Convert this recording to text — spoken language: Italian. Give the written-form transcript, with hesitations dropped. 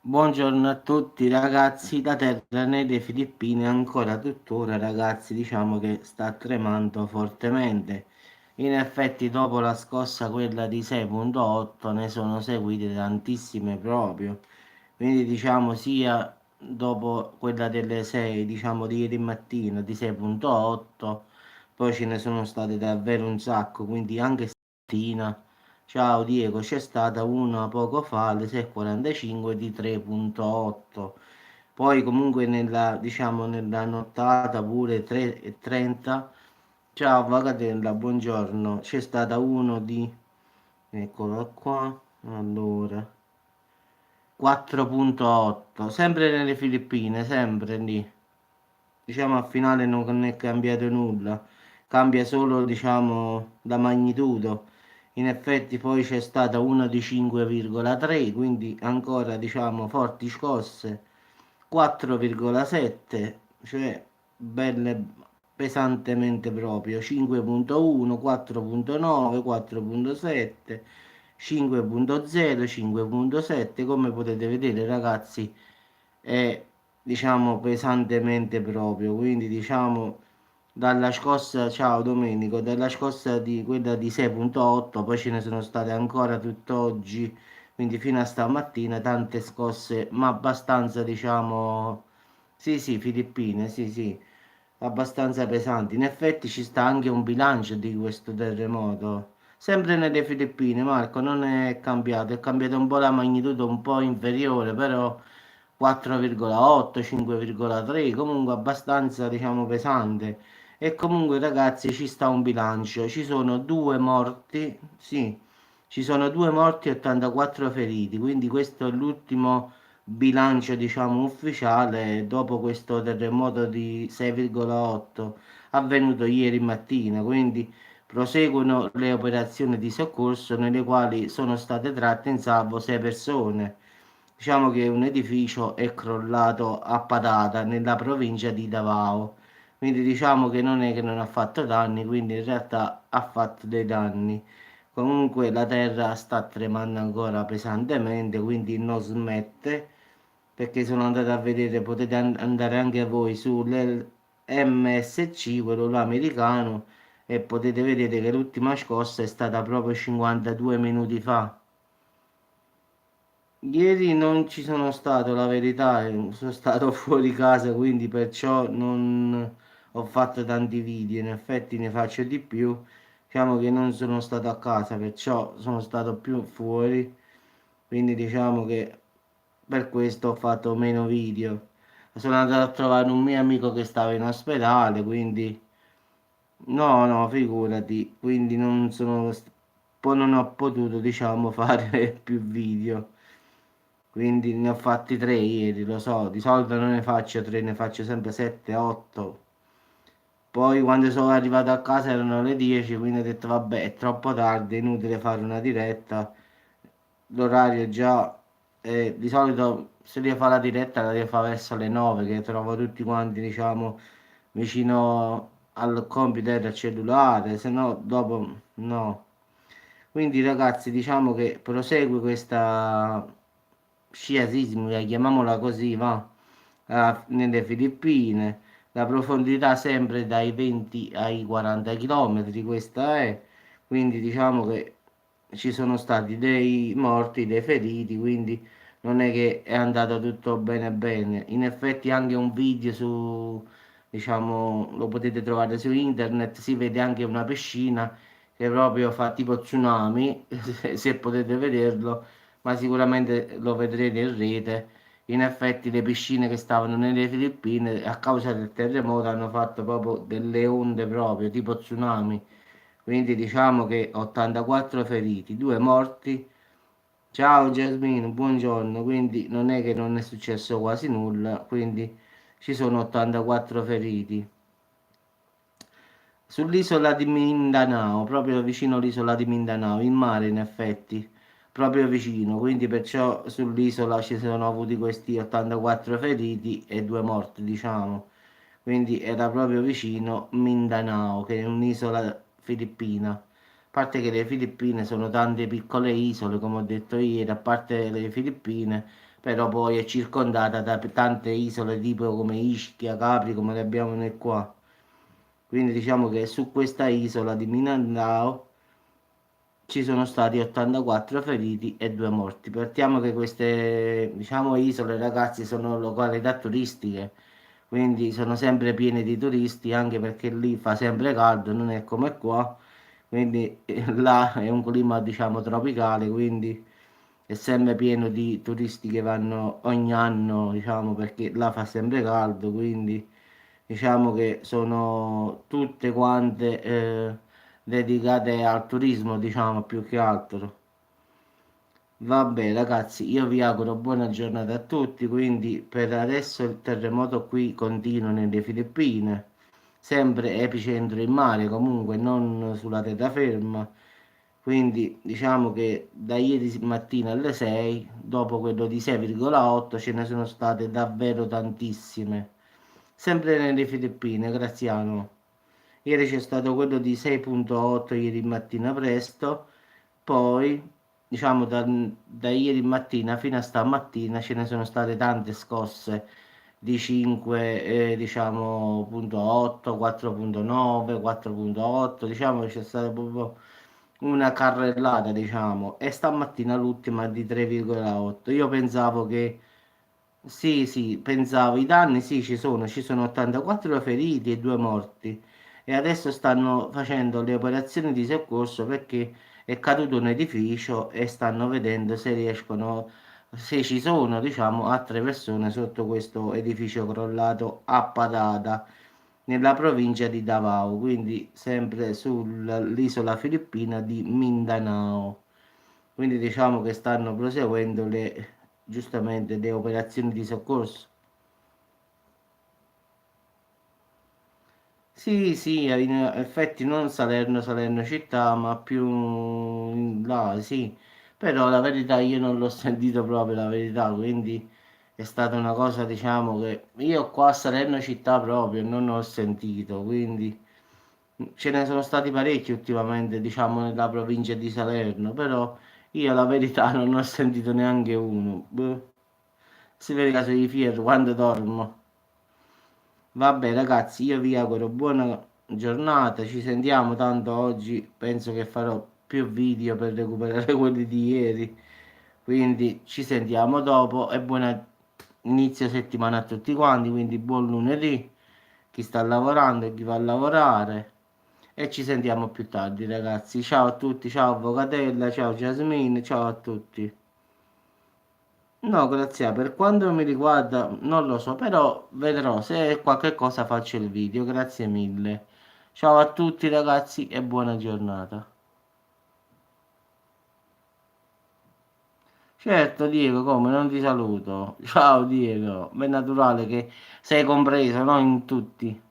Buongiorno a tutti ragazzi, la terra nelle Filippine ancora tuttora ragazzi diciamo che sta tremando fortemente. In effetti dopo la scossa quella di 6.8 ne sono seguite tantissime proprio. Quindi diciamo sia dopo quella delle 6 diciamo di ieri mattina di 6.8 poi ce ne sono state davvero un sacco, quindi anche stamattina. Ciao Diego, c'è stata una poco fa alle 6.45 di 3.8. Poi comunque nella, diciamo, nella nottata pure 3.30. Ciao Vagatella, buongiorno. C'è stata uno di, eccolo qua, allora, 4.8, sempre nelle Filippine, sempre lì. Diciamo al finale non è cambiato nulla, cambia solo diciamo la magnitudo. In effetti poi c'è stata una di 5,3, quindi ancora diciamo forti scosse, 4,7, cioè belle pesantemente proprio, 5.1, 4.9, 4.7, 5.0, 5.7, come potete vedere ragazzi è diciamo pesantemente proprio, quindi diciamo dalla scossa, ciao Domenico, dalla scossa di quella di 6.8, poi ce ne sono state ancora tutt'oggi, quindi fino a stamattina tante scosse, ma abbastanza diciamo, sì sì, Filippine, sì sì, abbastanza pesanti. In effetti ci sta anche un bilancio di questo terremoto. Sempre nelle Filippine, Marco, non è cambiato un po' la magnitudo un po' inferiore, però 4,8, 5,3, comunque abbastanza, diciamo, pesante. E comunque, ragazzi, ci sta un bilancio. Ci sono due morti, sì, ci sono due morti e 84 feriti, quindi questo è l'ultimo bilancio, diciamo, ufficiale dopo questo terremoto di 6,8 avvenuto ieri mattina. Quindi proseguono le operazioni di soccorso nelle quali sono state tratte in salvo 6 persone. Diciamo che un edificio è crollato a Patata nella provincia di Davao. Quindi diciamo che non è che non ha fatto danni, quindi in realtà ha fatto dei danni. Comunque la terra sta tremando ancora pesantemente, quindi non smette, perché sono andato a vedere, potete andare anche voi sull'MSC, quello là americano, e potete vedere che l'ultima scossa è stata proprio 52 minuti fa. Ieri non ci sono stato, la verità, sono stato fuori casa, quindi perciò non ho fatto tanti video, in effetti ne faccio di più. Diciamo che non sono stato a casa, perciò sono stato più fuori, quindi diciamo che per questo ho fatto meno video. Sono andato a trovare un mio amico che stava in ospedale, quindi no, no, figurati, quindi poi non ho potuto, diciamo, fare più video. Quindi ne ho fatti tre ieri, lo so, di solito non ne faccio tre, ne faccio sempre 7, 8. Poi quando sono arrivato a casa erano le 10, quindi ho detto vabbè, è troppo tardi, è inutile fare una diretta. L'orario già, di solito se devo fare la diretta la devo fare verso le 9, che trovo tutti quanti, diciamo, vicino al computer e al cellulare, se no dopo no. Quindi ragazzi, diciamo che prosegue questa scia sismica, chiamiamola così, va, nelle Filippine, la profondità sempre dai 20 ai 40 km, questa è, quindi diciamo che ci sono stati dei morti, dei feriti, quindi non è che è andato tutto bene bene. In effetti anche un video su, diciamo, lo potete trovare su internet, si vede anche una piscina che proprio fa tipo tsunami, se potete vederlo, ma sicuramente lo vedrete in rete. In effetti le piscine che stavano nelle Filippine a causa del terremoto hanno fatto proprio delle onde proprio, tipo tsunami. Quindi diciamo che 84 feriti, 2 morti. Ciao Jasmine, buongiorno. Quindi non è che non è successo quasi nulla, quindi ci sono 84 feriti. Sull'isola di Mindanao, proprio vicino all'isola di Mindanao, in mare in effetti, proprio vicino, quindi perciò sull'isola ci sono avuti questi 84 feriti e 2 morti, diciamo. Quindi era proprio vicino Mindanao, che è un'isola filippina. A parte che le Filippine sono tante piccole isole, come ho detto ieri, a parte le Filippine, però poi è circondata da tante isole tipo come Ischia, Capri, come le abbiamo noi qua. Quindi diciamo che su questa isola di Mindanao ci sono stati 84 feriti e 2 morti. Partiamo che queste, diciamo, isole, ragazzi, sono località turistiche, quindi sono sempre piene di turisti, anche perché lì fa sempre caldo, non è come qua. Quindi là è un clima, diciamo, tropicale, quindi è sempre pieno di turisti che vanno ogni anno, diciamo, perché là fa sempre caldo, quindi diciamo che sono tutte quante dedicate al turismo, diciamo, più che altro. Vabbè, ragazzi, io vi auguro buona giornata a tutti, quindi per adesso il terremoto qui continua nelle Filippine, sempre epicentro in mare, comunque non sulla terraferma. Quindi diciamo che da ieri mattina alle 6, dopo quello di 6,8, ce ne sono state davvero tantissime. Sempre nelle Filippine, Graziano. Ieri c'è stato quello di 6,8 ieri mattina presto, poi diciamo da ieri mattina fino a stamattina ce ne sono state tante scosse di 5, diciamo, punto 8, 4,9, 4,8, diciamo che c'è stata proprio una carrellata, diciamo, e stamattina l'ultima di 3,8. Io pensavo che sì, sì, pensavo, i danni sì ci sono 84 feriti e 2 morti e adesso stanno facendo le operazioni di soccorso perché è caduto un edificio e stanno vedendo se riescono, se ci sono, diciamo, altre persone sotto questo edificio crollato a Padata, nella provincia di Davao, quindi sempre sull'isola filippina di Mindanao. Quindi diciamo che stanno proseguendo giustamente le operazioni di soccorso. Sì, sì, in effetti non Salerno, Salerno città, ma più in là, sì. Però la verità io non l'ho sentito proprio la verità, quindi è stata una cosa, diciamo, che io qua a Salerno città proprio non ho sentito, quindi ce ne sono stati parecchi ultimamente, diciamo, nella provincia di Salerno, però io la verità non ho sentito neanche uno. Boh. Si vede caso di Fier quando dormo. Vabbè ragazzi, io vi auguro buona giornata, ci sentiamo, tanto oggi penso che farò più video per recuperare quelli di ieri, quindi ci sentiamo dopo e buon inizio settimana a tutti quanti, quindi buon lunedì, chi sta lavorando e chi va a lavorare e ci sentiamo più tardi ragazzi, ciao a tutti, ciao Avvocatella, ciao Jasmine, ciao a tutti. No, grazie. Per quanto mi riguarda, non lo so, però vedrò se qualche cosa faccio il video. Grazie mille. Ciao a tutti ragazzi e buona giornata. Certo, Diego, come non ti saluto? Ciao Diego, ma è naturale che sei compreso, no? In tutti.